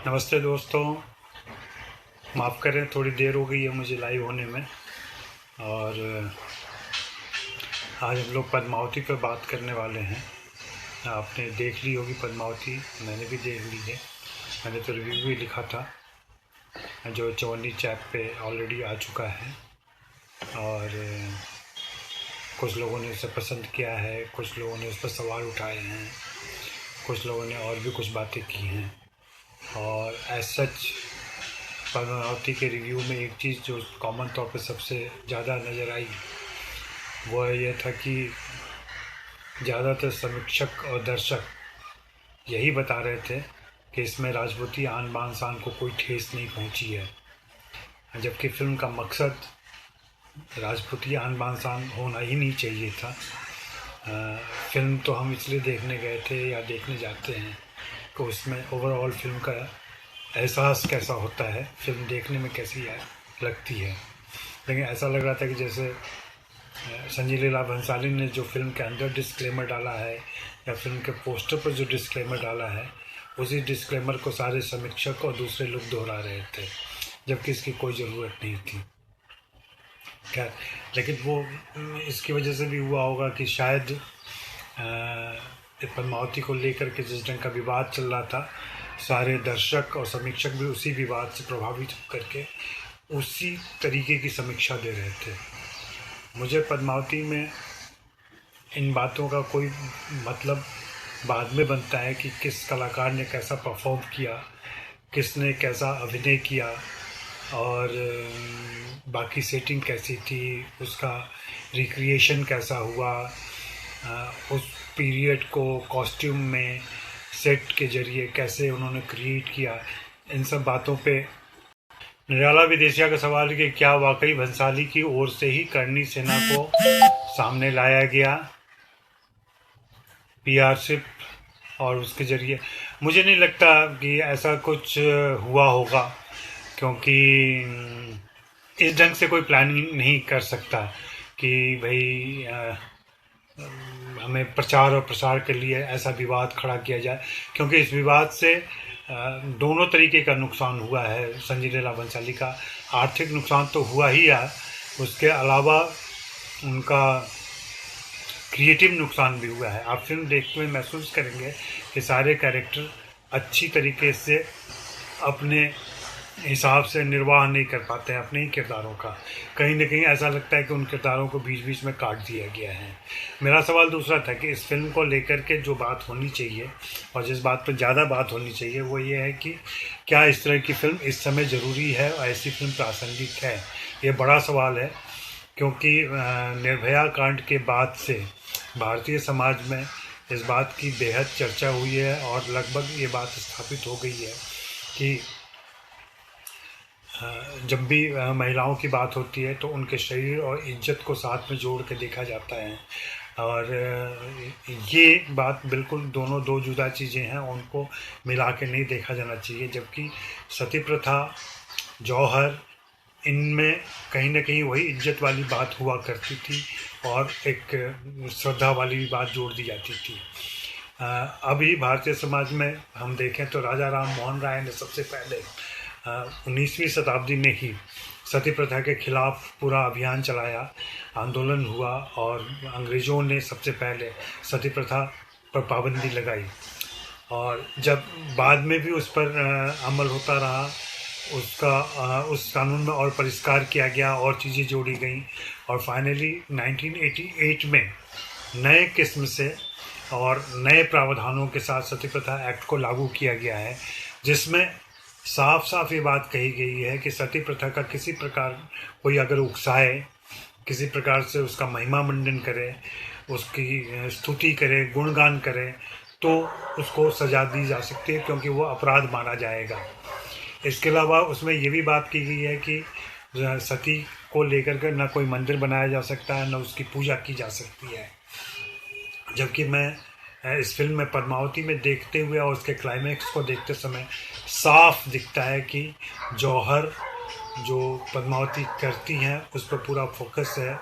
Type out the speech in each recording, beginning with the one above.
नमस्ते दोस्तों। माफ़ करें, थोड़ी देर हो गई है मुझे लाइव होने में। और आज हम लोग पद्मावती पर बात करने वाले हैं। आपने देख ली होगी पद्मावती, मैंने भी देख ली है। मैंने तो रिव्यू भी लिखा था जो चवन्नी चैप पे ऑलरेडी आ चुका है। और कुछ लोगों ने उसे पसंद किया है, कुछ लोगों ने उस पर सवाल उठाए हैं, कुछ लोगों ने और भी कुछ बातें की हैं। और एज सच पद्मावती के रिव्यू में एक चीज़ जो कॉमन तौर पे सबसे ज़्यादा नज़र आई वो ये था कि ज़्यादातर समीक्षक और दर्शक यही बता रहे थे कि इसमें राजपूती आन बान शान को कोई ठेस नहीं पहुंची है, जबकि फिल्म का मकसद राजपूती आन बान शान होना ही नहीं चाहिए था। फिल्म तो हम इसलिए देखने गए थे या देखने जाते हैं कि उसमें ओवरऑल फिल्म का एहसास कैसा होता है, फिल्म देखने में कैसी लगती है। लेकिन ऐसा लग रहा था कि जैसे संजय लीला भंसाली ने जो फिल्म के अंदर डिस्क्लेमर डाला है या फिल्म के पोस्टर पर जो डिस्क्लेमर डाला है, उसी डिस्क्लेमर को सारे समीक्षक और दूसरे लोग दोहरा रहे थे, जबकि इसकी कोई ज़रूरत नहीं थी। खैर, लेकिन वो इसकी वजह से भी हुआ होगा कि शायद पद्मावती को लेकर के जिस ढंग का विवाद चल रहा था, सारे दर्शक और समीक्षक भी उसी विवाद से प्रभावित होकर के उसी तरीके की समीक्षा दे रहे थे। मुझे पद्मावती में इन बातों का कोई मतलब बाद में बनता है कि किस कलाकार ने कैसा परफॉर्म किया, किसने कैसा अभिनय किया और बाकी सेटिंग कैसी थी, उसका रिक्रिएशन कैसा हुआ, उस पीरियड को कॉस्ट्यूम में सेट के जरिए कैसे उन्होंने क्रिएट किया। इन सब बातों पे निराला विदेशिया का सवाल है कि क्या वाकई भंसाली की ओर से ही करणी सेना को सामने लाया गया पीआरशिप और उसके जरिए। मुझे नहीं लगता कि ऐसा कुछ हुआ होगा, क्योंकि इस ढंग से कोई प्लानिंग नहीं कर सकता कि भाई हमें प्रचार और प्रसार के लिए ऐसा विवाद खड़ा किया जाए, क्योंकि इस विवाद से दोनों तरीके का नुकसान हुआ है। संजय लीला भंसाली का आर्थिक नुकसान तो हुआ ही है, उसके अलावा उनका क्रिएटिव नुकसान भी हुआ है। आप फिल्म देखते हुए महसूस करेंगे कि सारे कैरेक्टर अच्छी तरीके से अपने हिसाब से निर्वाह नहीं कर पाते हैं अपने ही किरदारों का। कहीं ना कहीं ऐसा लगता है कि उन किरदारों को बीच बीच में काट दिया गया है। मेरा सवाल दूसरा था कि इस फिल्म को लेकर के जो बात होनी चाहिए और जिस बात पर ज़्यादा बात होनी चाहिए वो ये है कि क्या इस तरह की फ़िल्म इस समय ज़रूरी है और ऐसी फिल्म प्रासंगिक है। ये बड़ा सवाल है, क्योंकि निर्भया कांड के बाद से भारतीय समाज में इस बात की बेहद चर्चा हुई है और लगभग ये बात स्थापित हो गई है कि जब भी महिलाओं की बात होती है तो उनके शरीर और इज्जत को साथ में जोड़ के देखा जाता है। और ये बात बिल्कुल दोनों दो जुदा चीज़ें हैं, उनको मिला के नहीं देखा जाना चाहिए। जबकि सती प्रथा, जौहर, इनमें कहीं ना कहीं वही इज्जत वाली बात हुआ करती थी और एक श्रद्धा वाली भी बात जोड़ दी जाती थी। अभी भारतीय समाज में हम देखें तो राजा राम मोहन राय ने सबसे पहले 19वीं शताब्दी में ही सती प्रथा के खिलाफ पूरा अभियान चलाया, आंदोलन हुआ और अंग्रेज़ों ने सबसे पहले सती प्रथा पर पाबंदी लगाई। और जब बाद में भी उस पर अमल होता रहा, उस कानून में और परिष्कार किया गया और चीज़ें जोड़ी गई और फाइनली 1988 में नए किस्म से और नए प्रावधानों के साथ सती प्रथा एक्ट को लागू किया गया है, जिसमें साफ साफ ये बात कही गई है कि सती प्रथा का किसी प्रकार कोई अगर उकसाए, किसी प्रकार से उसका महिमा मंडन करे, उसकी स्तुति करे, गुणगान करे, तो उसको सजा दी जा सकती है, क्योंकि वो अपराध माना जाएगा। इसके अलावा उसमें ये भी बात की गई है कि सती को लेकर के ना कोई मंदिर बनाया जा सकता है, ना उसकी पूजा की जा सकती है। जबकि मैं इस फिल्म में पद्मावती में देखते हुए और उसके क्लाइमैक्स को देखते समय साफ दिखता है कि जौहर जो पद्मावती करती हैं उस पर पूरा फोकस है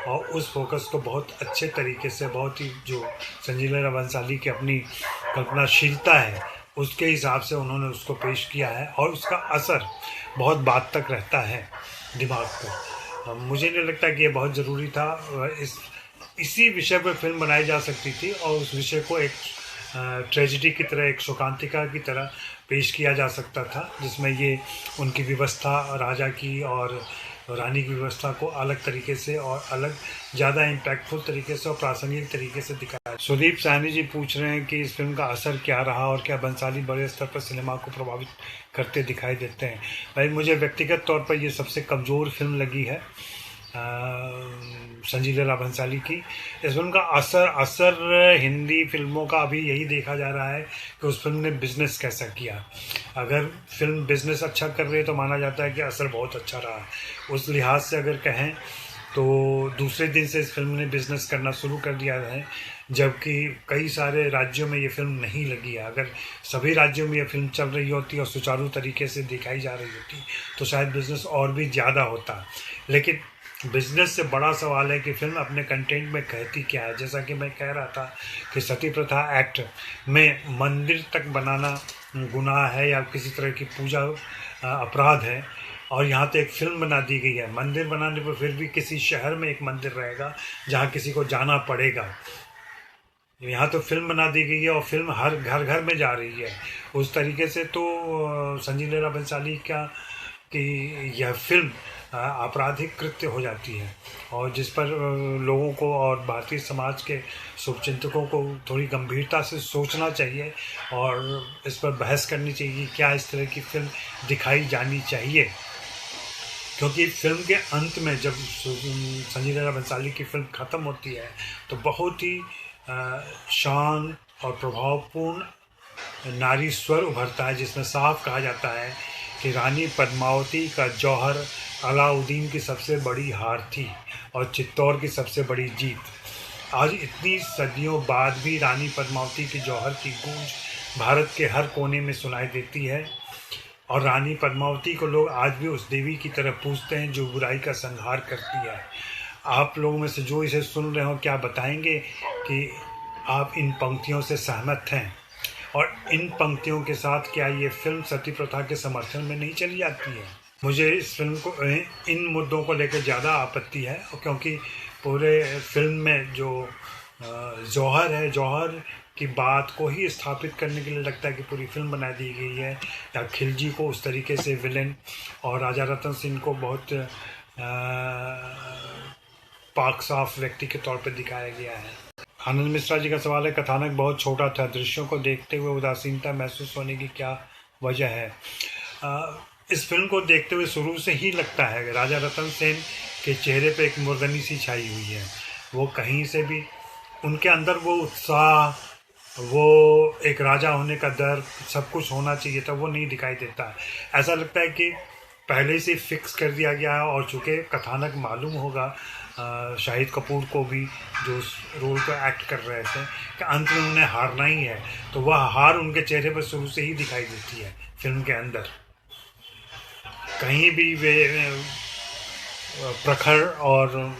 और उस फोकस को बहुत अच्छे तरीके से, बहुत ही जो संजय लीला भंसाली की अपनी कल्पनाशीलता है उसके हिसाब से उन्होंने उसको पेश किया है और उसका असर बहुत बाद तक रहता है दिमाग पर। मुझे नहीं लगता कि ये बहुत ज़रूरी था। इसी विषय पर फिल्म बनाई जा सकती थी और उस विषय को एक ट्रेजिडी की तरह, एक शोकांतिका की तरह पेश किया जा सकता था, जिसमें ये उनकी व्यवस्था राजा की और रानी की व्यवस्था को अलग तरीके से और अलग ज़्यादा इम्पैक्टफुल तरीके से और प्रासंगिक तरीके से दिखाया। सुदीप सैनी जी पूछ रहे हैं कि इस फिल्म का असर क्या रहा और क्या बंसाली बड़े स्तर पर सिनेमा को प्रभावित करते दिखाई देते हैं। भाई, मुझे व्यक्तिगत तौर पर ये सबसे कमज़ोर फिल्म लगी है संजय लीला भंसाली की। इस फिल्म का असर हिंदी फिल्मों का अभी यही देखा जा रहा है कि उस फिल्म ने बिजनेस कैसा किया। अगर फिल्म बिजनेस अच्छा कर रही है तो माना जाता है कि असर बहुत अच्छा रहा। उस लिहाज से अगर कहें तो दूसरे दिन से इस फिल्म ने बिजनेस करना शुरू कर दिया है, जबकि कई सारे राज्यों में ये फिल्म नहीं लगी है। अगर सभी राज्यों में ये फिल्म चल रही होती और सुचारू तरीके से दिखाई जा रही होती तो शायद बिजनेस और भी ज़्यादा होता। लेकिन बिजनेस से बड़ा सवाल है कि फिल्म अपने कंटेंट में कहती क्या है। जैसा कि मैं कह रहा था कि सती प्रथा एक्ट में मंदिर तक बनाना गुनाह है या किसी तरह की पूजा अपराध है, और यहाँ तो एक फिल्म बना दी गई है। मंदिर बनाने पर फिर भी किसी शहर में एक मंदिर रहेगा जहाँ किसी को जाना पड़ेगा। यहाँ तो फिल्म बना दी गई है और फिल्म हर घर घर में जा रही है। उस तरीके से तो संजय लीला भंसाली का कि यह फिल्म आपराधिक कृत्य हो जाती है और जिस पर लोगों को और भारतीय समाज के शुभचिंतकों को थोड़ी गंभीरता से सोचना चाहिए और इस पर बहस करनी चाहिए क्या इस तरह की फिल्म दिखाई जानी चाहिए। क्योंकि फिल्म के अंत में जब संजय लीला भंसाली की फिल्म ख़त्म होती है तो बहुत ही शांत और प्रभावपूर्ण नारी स्वर उभरता है, जिसमें साफ कहा जाता है कि रानी पद्मावती का जौहर अलाउद्दीन की सबसे बड़ी हार थी और चित्तौड़ की सबसे बड़ी जीत। आज इतनी सदियों बाद भी रानी पद्मावती की जौहर की गूंज भारत के हर कोने में सुनाई देती है और रानी पद्मावती को लोग आज भी उस देवी की तरह पूजते हैं जो बुराई का संहार करती है। आप लोगों में से जो इसे सुन रहे हो, क्या बताएंगे कि आप इन पंक्तियों से सहमत हैं और इन पंक्तियों के साथ क्या ये फिल्म सती प्रथा के समर्थन में नहीं चली जाती है। मुझे इस फिल्म को इन मुद्दों को लेकर ज़्यादा आपत्ति है क्योंकि पूरे फिल्म में जो जौहर है, जौहर की बात को ही स्थापित करने के लिए लगता है कि पूरी फिल्म बना दी गई है, या खिलजी को उस तरीके से विलेन और राजा रतन सिंह को बहुत पाक साफ व्यक्ति के तौर पर दिखाया गया है। आनंद मिश्रा जी का सवाल है, कथानक बहुत छोटा था, दृश्यों को देखते हुए उदासीनता महसूस होने की क्या वजह है। इस फिल्म को देखते हुए शुरू से ही लगता है कि राजा रतन सेन के चेहरे पे एक मुर्दनी सी छाई हुई है। वो कहीं से भी उनके अंदर वो उत्साह, वो एक राजा होने का डर, सब कुछ होना चाहिए था, वो नहीं दिखाई देता। ऐसा लगता है कि पहले से फिक्स कर दिया गया है और चूँकि कथानक मालूम होगा शाहिद कपूर को भी जो उस रोल को एक्ट कर रहे थे कि अंत में उन्हें हारना ही है, तो वह हार उनके चेहरे पर शुरू से ही दिखाई देती है। फिल्म के अंदर कहीं भी वे प्रखर और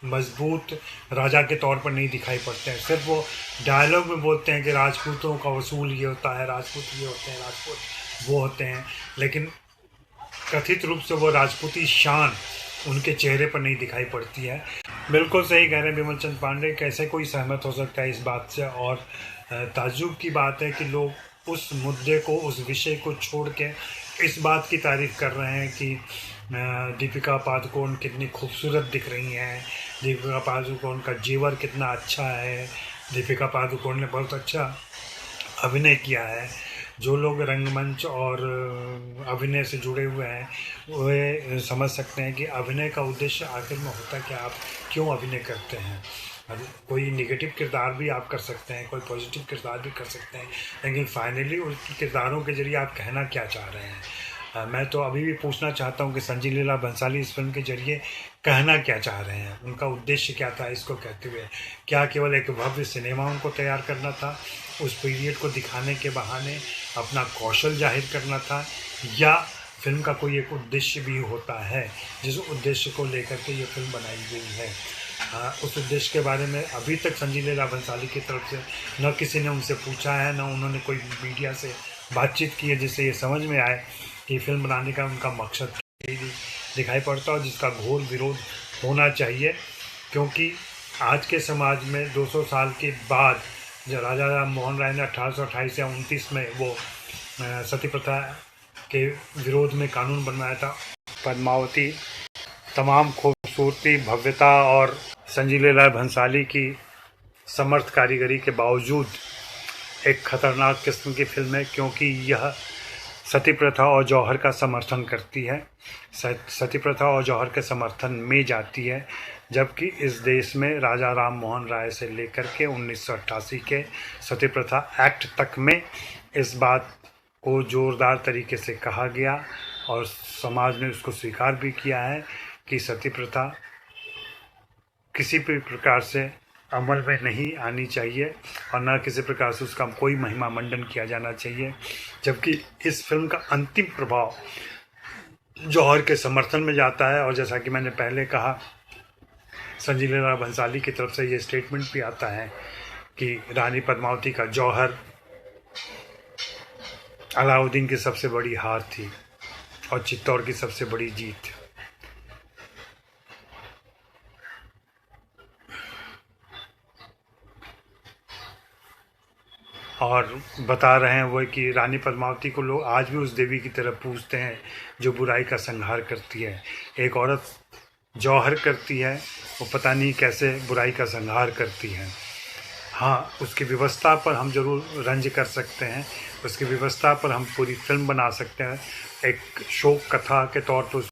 मजबूत राजा के तौर पर नहीं दिखाई पड़ते हैं। सिर्फ वो डायलॉग में बोलते हैं कि राजपूतों का वसूल ये होता है, राजपूत ये होते हैं, राजपूत वो होते हैं, लेकिन कथित रूप से वो राजपूती शान उनके चेहरे पर नहीं दिखाई पड़ती है। बिल्कुल सही कह रहे हैं विमल चंद पांडे, कैसे कोई सहमत हो सकता है इस बात से। और ताज्जुब की बात है कि लोग उस मुद्दे को, उस विषय को छोड़ के इस बात की तारीफ कर रहे हैं कि दीपिका पादुकोण कितनी खूबसूरत दिख रही हैं, दीपिका पादुकोण का जेवर कितना अच्छा है, दीपिका पादुकोण ने बहुत अच्छा अभिनय किया है। जो लोग रंगमंच और अभिनय से जुड़े हुए हैं वे समझ सकते हैं कि अभिनय का उद्देश्य आखिर में होता है कि आप क्यों अभिनय करते हैं। कोई नेगेटिव किरदार भी आप कर सकते हैं, कोई पॉजिटिव किरदार भी कर सकते हैं, लेकिन फाइनली उन किरदारों के जरिए आप कहना क्या चाह रहे हैं। मैं तो अभी भी पूछना चाहता हूं कि संजय लीला भंसाली इस फिल्म के जरिए कहना क्या चाह रहे हैं, उनका उद्देश्य क्या था इसको कहते हुए। क्या केवल एक भव्य सिनेमा उनको तैयार करना था, उस पीरियड को दिखाने के बहाने अपना कौशल जाहिर करना था, या फिल्म का कोई एक उद्देश्य भी होता है जिस उद्देश्य को लेकर के ये फिल्म बनाई गई है। उस उद्देश्य के बारे में अभी तक संजय लीला भंसाली की तरफ से न किसी ने उनसे पूछा है, न उन्होंने कोई मीडिया से बातचीत की है, जिससे ये समझ में आए कि फिल्म बनाने का उनका मकसद दिखाई पड़ता है, जिसका घोर विरोध होना चाहिए। क्योंकि आज के समाज में 200 साल के बाद जब राजा राम मोहन राय ने 1828 या 29 में वो सती प्रथा के विरोध में कानून बनवाया था, पद्मावती तमाम खूबसूरती, भव्यता और संजीव लाल भंसाली की समर्थ कारीगरी के बावजूद एक खतरनाक किस्म की फिल्म है, क्योंकि यह सती प्रथा और जौहर का समर्थन करती है, सती प्रथा और जौहर के समर्थन में जाती है। जबकि इस देश में राजा राम मोहन राय से लेकर के 1988 के सती प्रथा एक्ट तक में इस बात को जोरदार तरीके से कहा गया और समाज ने उसको स्वीकार भी किया है कि सती प्रथा किसी भी प्रकार से अमल में नहीं आनी चाहिए और न किसी प्रकार से उसका कोई महिमा मंडन किया जाना चाहिए। जबकि इस फिल्म का अंतिम प्रभाव जौहर के समर्थन में जाता है और जैसा कि मैंने पहले कहा, संजीव लाल भंसाली की तरफ से ये स्टेटमेंट भी आता है कि रानी पद्मावती का जौहर अलाउद्दीन की सबसे बड़ी हार थी और चित्तौड़ की सबसे बड़ी जीत। और बता रहे हैं वो कि रानी पद्मावती को लोग आज भी उस देवी की तरह पूजते हैं जो बुराई का संहार करती है। एक औरत जौहर करती है, वो पता नहीं कैसे बुराई का संहार करती है। हाँ, उसकी व्यवस्था पर हम ज़रूर रंज कर सकते हैं, उसकी व्यवस्था पर हम पूरी फिल्म बना सकते हैं, एक शोक कथा के तौर पर